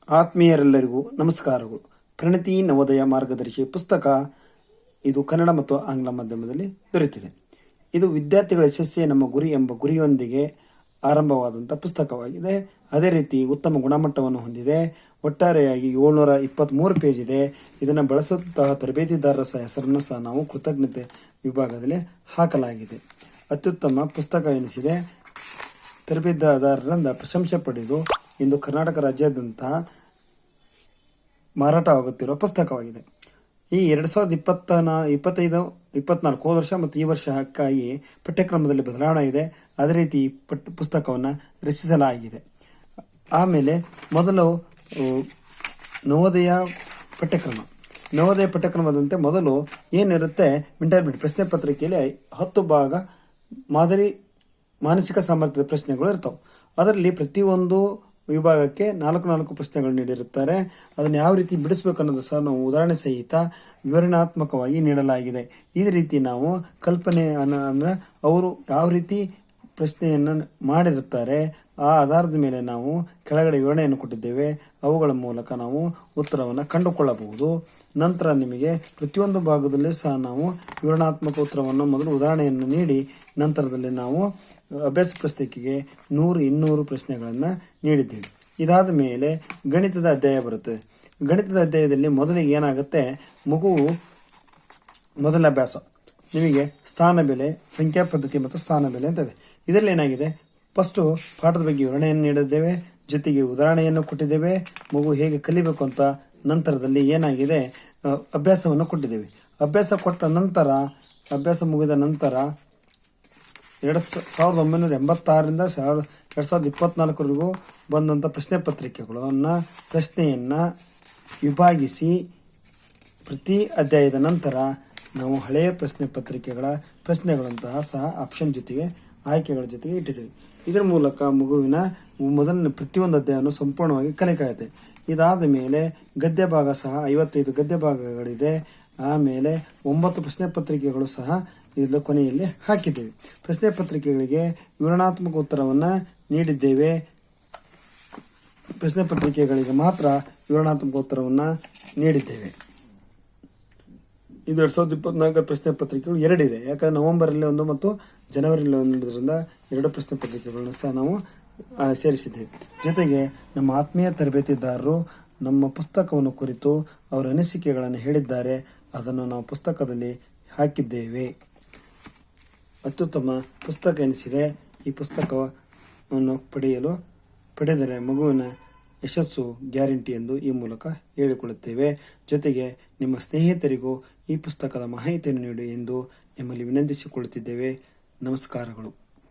ಆತ್ಮೀಯರೆಲ್ಲರಿಗೂ ನಮಸ್ಕಾರಗಳು. ಪ್ರಣತಿ ನವೋದಯ ಮಾರ್ಗದರ್ಶಿ ಪುಸ್ತಕ ಇದು ಕನ್ನಡ ಮತ್ತು ಆಂಗ್ಲ ಮಾಧ್ಯಮದಲ್ಲಿ ದೊರೆತಿದೆ. ಇದು ವಿದ್ಯಾರ್ಥಿಗಳ ಯಶಸ್ಸೇ ನಮ್ಮ ಗುರಿ ಎಂಬ ಗುರಿಯೊಂದಿಗೆ ಆರಂಭವಾದಂಥ ಪುಸ್ತಕವಾಗಿದೆ. ಅದೇ ರೀತಿ ಉತ್ತಮ ಗುಣಮಟ್ಟವನ್ನು ಹೊಂದಿದೆ. ಒಟ್ಟಾರೆಯಾಗಿ 723 ಪೇಜ್ ಇದೆ. ಇದನ್ನು ಬಳಸುತ್ತಾ ತರಬೇತಿದಾರರ ಹೆಸರನ್ನು ಸಹ ನಾವು ಕೃತಜ್ಞತೆ ವಿಭಾಗದಲ್ಲಿ ಹಾಕಲಾಗಿದೆ. ಅತ್ಯುತ್ತಮ ಪುಸ್ತಕ ಎನಿಸಿದೆ. ತರಬೇತಿದಾರರಿಂದ ಪ್ರಶಂಸೆ ಪಡೆದು ಇಂದು ಕರ್ನಾಟಕ ರಾಜ್ಯಾದ್ಯಂತ ಮಾರಾಟವಾಗುತ್ತಿರುವ ಪುಸ್ತಕವಾಗಿದೆ. ಈ 2025-24 ಹೋದ ವರ್ಷ ಮತ್ತು ಈ ವರ್ಷಕ್ಕಾಗಿ ಪಠ್ಯಕ್ರಮದಲ್ಲಿ ಬದಲಾವಣೆ ಇದೆ. ಅದೇ ರೀತಿ ಪುಸ್ತಕವನ್ನು ರಚಿಸಲಾಗಿದೆ. ಆಮೇಲೆ ಮೊದಲು ನವೋದಯ ಪಠ್ಯಕ್ರಮದಂತೆ ಮೊದಲು ಏನಿರುತ್ತೆ, ಇಂಟರ್ಮೀಡಿಯೇಟ್ ಪ್ರಶ್ನೆ ಪತ್ರಿಕೆಯಲ್ಲಿ 10 ಭಾಗ ಮಾದರಿ ಮಾನಸಿಕ ಸಾಮರ್ಥ್ಯದ ಪ್ರಶ್ನೆಗಳು ಇರ್ತವೆ. ಅದರಲ್ಲಿ ಪ್ರತಿಯೊಂದು ವಿಭಾಗಕ್ಕೆ 4 ಪ್ರಶ್ನೆಗಳು ನೀಡಿರುತ್ತಾರೆ. ಅದನ್ನು ಯಾವ ರೀತಿ ಬಿಡಿಸ್ಬೇಕು ಅನ್ನೋದು ಸಹ ನಾವು ಉದಾಹರಣೆ ಸಹಿತ ವಿವರಣಾತ್ಮಕವಾಗಿ ನೀಡಲಾಗಿದೆ. ಈ ರೀತಿ ನಾವು ಕಲ್ಪನೆ ಅಂದರೆ ಅವರು ಯಾವ ರೀತಿ ಪ್ರಶ್ನೆಯನ್ನು ಮಾಡಿರುತ್ತಾರೆ ಆ ಆಧಾರದ ಮೇಲೆ ನಾವು ಕೆಳಗಡೆ ವಿವರಣೆಯನ್ನು ಕೊಟ್ಟಿದ್ದೇವೆ. ಅವುಗಳ ಮೂಲಕ ನಾವು ಉತ್ತರವನ್ನು ಕಂಡುಕೊಳ್ಳಬಹುದು. ನಂತರ ನಿಮಗೆ ಪ್ರತಿಯೊಂದು ಭಾಗದಲ್ಲಿ ಸಹ ನಾವು ವಿವರಣಾತ್ಮಕ ಉತ್ತರವನ್ನು ಮೊದಲು ಉದಾಹರಣೆಯನ್ನು ನೀಡಿ ನಂತರದಲ್ಲಿ ನಾವು ಅಭ್ಯಾಸ ಪುಸ್ತಕಿಗೆ 100-200 ಪ್ರಶ್ನೆಗಳನ್ನು ನೀಡಿದ್ದೀವಿ. ಇದಾದ ಮೇಲೆ ಗಣಿತದ ಅಧ್ಯಾಯ ಬರುತ್ತೆ. ಗಣಿತದ ಅಧ್ಯಾಯದಲ್ಲಿ ಮೊದಲಿಗೆ ಏನಾಗುತ್ತೆ, ಮಗುವು ಮೊದಲ ಅಭ್ಯಾಸ ನಿಮಗೆ ಸ್ಥಾನ ಬೆಲೆ, ಸಂಖ್ಯಾ ಪದ್ಧತಿ ಮತ್ತು ಸ್ಥಾನ ಬೆಲೆ ಅಂತ ಇದೆ. ಇದರಲ್ಲಿ ಏನಾಗಿದೆ, ಫಸ್ಟು ಪಾಠದ ಬಗ್ಗೆ ವಿವರಣೆಯನ್ನು ನೀಡಿದ್ದೇವೆ, ಜೊತೆಗೆ ಉದಾಹರಣೆಯನ್ನು ಕೊಟ್ಟಿದ್ದೇವೆ, ಮಗು ಹೇಗೆ ಕಲಿಬೇಕು ಅಂತ. ನಂತರದಲ್ಲಿ ಏನಾಗಿದೆ, ಅಭ್ಯಾಸವನ್ನು ಕೊಟ್ಟಿದ್ದೇವೆ. ಅಭ್ಯಾಸ ಮುಗಿದ ನಂತರ 1986ರಿಂದ 2024ವರೆಗೂ ಬಂದಂಥ ಪ್ರಶ್ನೆಯನ್ನು ವಿಭಾಗಿಸಿ ಪ್ರತಿ ಅಧ್ಯಾಯದ ನಂತರ ನಾವು ಹಳೆಯ ಪ್ರಶ್ನೆಗಳಂತಹ ಸಹ ಆಪ್ಷನ್ ಜೊತೆಗೆ ಆಯ್ಕೆಗಳ ಜೊತೆಗೆ ಇಟ್ಟಿದ್ದೇವೆ. ಇದರ ಮೂಲಕ ಮಗುವಿನ ಮೊದಲನೇ ಪ್ರತಿಯೊಂದು ಅಧ್ಯಾಯವನ್ನು ಸಂಪೂರ್ಣವಾಗಿ ಕಲಿಕಾಗುತ್ತೆ. ಇದಾದ ಮೇಲೆ ಗದ್ಯ ಭಾಗ ಸಹ 55 ಗದ್ಯ ಭಾಗಗಳಿದೆ. ಆಮೇಲೆ 9 ಪ್ರಶ್ನೆ ಪತ್ರಿಕೆಗಳು ಸಹ ಇದರ ಕೊನೆಯಲ್ಲಿ ಹಾಕಿದ್ದೇವೆ. ಪ್ರಶ್ನೆ ಪತ್ರಿಕೆಗಳಿಗೆ ವಿವರಣಾತ್ಮಕ ಉತ್ತರವನ್ನು ನೀಡಿದ್ದೇವೆ. ಪ್ರಶ್ನೆ ಪತ್ರಿಕೆಗಳಿಗೆ ಮಾತ್ರ ವಿವರಣಾತ್ಮಕ ಉತ್ತರವನ್ನು ನೀಡಿದ್ದೇವೆ. ಇದು 2024 ಪ್ರಶ್ನೆ ಪತ್ರಿಕೆಗಳು 2 ಇದೆ. ಯಾಕಂದರೆ ನವೆಂಬರಲ್ಲಿ 1 ಮತ್ತು ಜನವರಿಯಲ್ಲಿ 1 ಇರೋದ್ರಿಂದ 2 ಪ್ರಶ್ನೆ ಪತ್ರಿಕೆಗಳನ್ನು ಸಹ ನಾವು ಸೇರಿಸಿದ್ದೇವೆ. ಜೊತೆಗೆ ನಮ್ಮ ಆತ್ಮೀಯ ತರಬೇತಿದಾರರು ನಮ್ಮ ಪುಸ್ತಕವನ್ನು ಕುರಿತು ಅವರ ಅನಿಸಿಕೆಗಳನ್ನು ಹೇಳಿದ್ದಾರೆ. ಅದನ್ನು ನಾವು ಪುಸ್ತಕದಲ್ಲಿ ಹಾಕಿದ್ದೇವೆ. ಅತ್ಯುತ್ತಮ ಪುಸ್ತಕ ಎನಿಸಿದೆ. ಈ ಪುಸ್ತಕವನ್ನು ಪಡೆದರೆ ಮಗುವಿನ ಯಶಸ್ಸು ಗ್ಯಾರಂಟಿ ಎಂದು ಈ ಮೂಲಕ ಹೇಳಿಕೊಳ್ಳುತ್ತೇವೆ. ಜೊತೆಗೆ ನಿಮ್ಮ ಸ್ನೇಹಿತರಿಗೂ ಈ ಪುಸ್ತಕದ ಮಾಹಿತಿಯನ್ನು ನೀಡಿ ಎಂದು ನಿಮ್ಮಲ್ಲಿ ವಿನಂತಿಸಿಕೊಳ್ಳುತ್ತಿದ್ದೇವೆ. ನಮಸ್ಕಾರಗಳು.